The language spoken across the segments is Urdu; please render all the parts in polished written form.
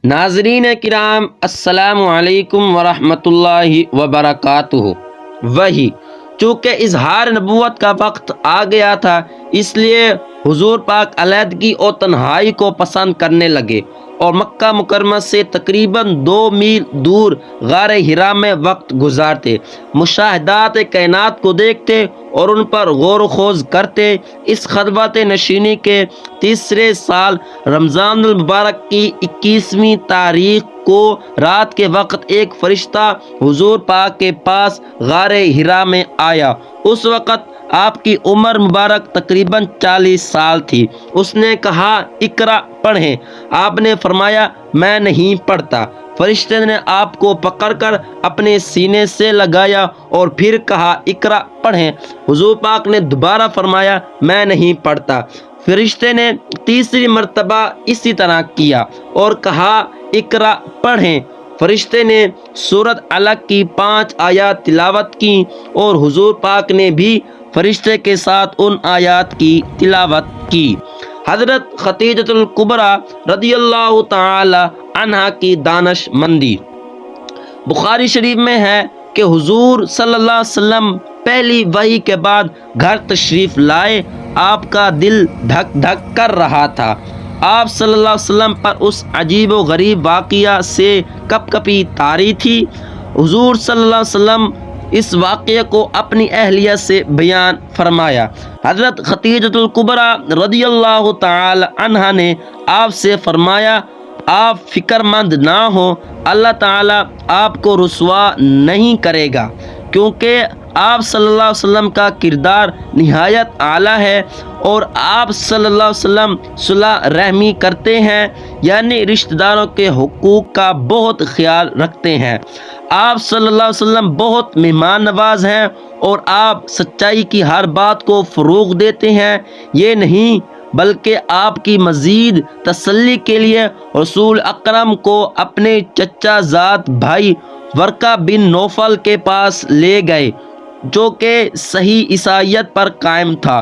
ناظرین کرام، السلام علیکم ورحمۃ اللہ وبرکاتہ۔ وہی چونکہ اظہار نبوت کا وقت آ گیا تھا، اس لیے حضور پاک علیحدگی اور تنہائی کو پسند کرنے لگے اور مکہ مکرمہ سے تقریباً 2 میل دور غار حرا میں وقت گزارتے، مشاہدات کائنات کو دیکھتے اور ان پر غور و خوض کرتے۔ اس خلوت نشینی کے تیسرے سال رمضان المبارک کی 21ویں تاریخ کو رات کے وقت ایک فرشتہ حضور پاک کے پاس غار حرا میں آیا۔ اس وقت آپ کی عمر مبارک تقریباً 40 سال تھی۔ اس نے کہا، اقرا پڑھیں۔ آپ نے فرمایا، میں نہیں پڑھتا۔ فرشتے نے آپ کو پکڑ کر اپنے سینے سے لگایا اور پھر کہا، اقرا پڑھیں۔ حضور پاک نے دوبارہ فرمایا، میں نہیں پڑھتا۔ فرشتے نے تیسری مرتبہ اسی طرح کیا اور کہا، اقرا پڑھیں۔ فرشتے نے سورۃ علق کی 5 آیات تلاوت کی اور حضور پاک نے بھی فرشتے کے ساتھ ان آیات کی تلاوت کی۔ حضرت خدیجۃ الکبریٰ رضی اللہ تعالی عنہا کی دانش مندی۔ بخاری شریف میں ہے کہ حضور صلی اللہ علیہ وسلم پہلی وحی کے بعد گھر تشریف لائے۔ آپ کا دل دھک دھک کر رہا تھا۔ آپ صلی اللہ علیہ وسلم پر اس عجیب و غریب واقعہ سے کپ کپی طاری تھی۔ حضور صلی اللہ علیہ وسلم اس واقعے کو اپنی اہلیہ سے بیان فرمایا۔ حضرت خدیجۃ الکبریٰ رضی اللہ تعالی عنہا نے آپ سے فرمایا، آپ فکر مند نہ ہوں، اللہ تعالیٰ آپ کو رسوا نہیں کرے گا، کیونکہ آپ صلی اللہ علیہ وسلم کا کردار نہایت اعلیٰ ہے اور آپ صلی اللہ علیہ وسلم صلح رحمی کرتے ہیں، یعنی رشتہ داروں کے حقوق کا بہت خیال رکھتے ہیں۔ آپ صلی اللہ علیہ وسلم بہت مہمان نواز ہیں اور آپ سچائی کی ہر بات کو فروغ دیتے ہیں۔ یہ نہیں بلکہ آپ کی مزید تسلی کے لیے رسول اکرم کو اپنے چچا زاد بھائی ورقہ بن نوفل کے پاس لے گئے، جو کہ صحیح عیسائیت پر قائم تھا۔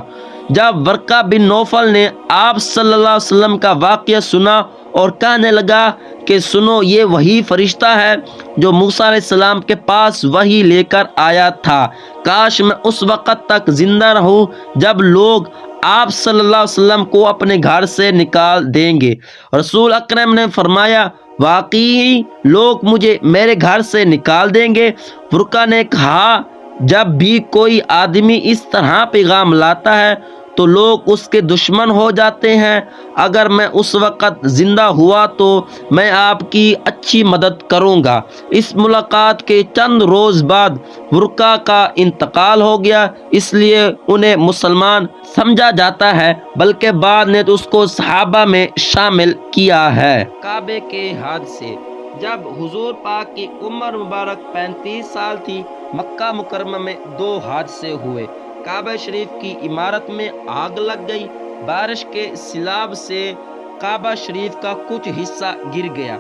جب ورقہ بن نوفل نے آپ صلی اللہ علیہ وسلم کا واقعہ سنا اور کہنے لگا کہ سنو، یہ وہی فرشتہ ہے جو موسیٰ علیہ السلام کے پاس وحی لے کر آیا تھا۔ کاش میں اس وقت تک زندہ رہوں جب لوگ آپ صلی اللہ علیہ وسلم کو اپنے گھر سے نکال دیں گے۔ رسول اکرم نے فرمایا، واقعی لوگ مجھے میرے گھر سے نکال دیں گے؟ ورقہ نے کہا، جب بھی کوئی آدمی اس طرح پیغام لاتا ہے تو لوگ اس کے دشمن ہو جاتے ہیں۔ اگر میں اس وقت زندہ ہوا تو میں آپ کی اچھی مدد کروں گا۔ اس ملاقات کے چند روز بعد ورقہ کا انتقال ہو گیا، اس لیے انہیں مسلمان سمجھا جاتا ہے، بلکہ بعد نے تو اس کو صحابہ میں شامل کیا ہے۔ کعبے کے حادثے۔ جب حضور پاک کی عمر مبارک 35 سال تھی، مکہ مکرمہ میں 2 حادثے ہوئے۔ کعبہ شریف کی عمارت میں آگ لگ گئی۔ بارش کے سیلاب سے کعبہ شریف کا کچھ حصہ گر گیا۔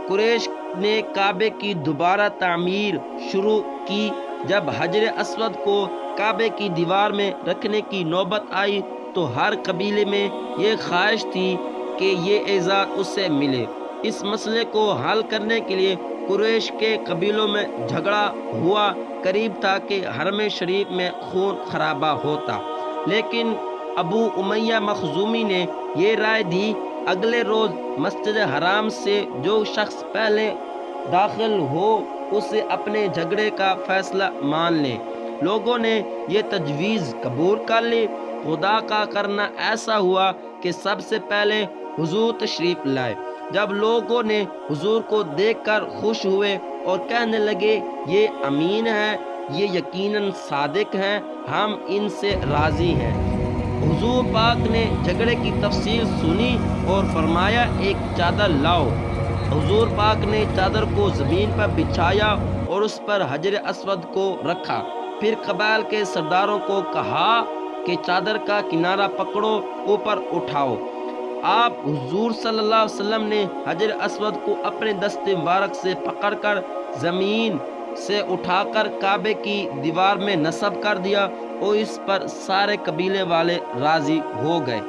قریش نے کعبے کی دوبارہ تعمیر شروع کی۔ جب حجر اسود کو کعبے کی دیوار میں رکھنے کی نوبت آئی تو ہر قبیلے میں یہ خواہش تھی کہ یہ اعزاز اسے ملے۔ اس مسئلے کو حل کرنے کے لیے قریش کے قبیلوں میں جھگڑا ہوا۔ قریب تھا کہ حرم شریف میں خون خرابہ ہوتا، لیکن ابو امیہ مخزومی نے یہ رائے دی، اگلے روز مسجد حرام سے جو شخص پہلے داخل ہو اسے اپنے جھگڑے کا فیصلہ مان لیں۔ لوگوں نے یہ تجویز قبول کر لی۔ خدا کا کرنا ایسا ہوا کہ سب سے پہلے حضور تشریف لائے۔ جب لوگوں نے حضور کو دیکھ کر خوش ہوئے اور کہنے لگے، یہ امین ہے، یہ یقیناً صادق ہیں، ہم ان سے راضی ہیں۔ حضور پاک نے جھگڑے کی تفصیل سنی اور فرمایا، ایک چادر لاؤ۔ حضور پاک نے چادر کو زمین پر بچھایا اور اس پر حجر اسود کو رکھا۔ پھر قبائل کے سرداروں کو کہا کہ چادر کا کنارہ پکڑو، اوپر اٹھاؤ۔ آپ حضور صلی اللہ علیہ وسلم نے حجر اسود کو اپنے دست مبارک سے پکڑ کر زمین سے اٹھا کر کعبے کی دیوار میں نصب کر دیا اور اس پر سارے قبیلے والے راضی ہو گئے۔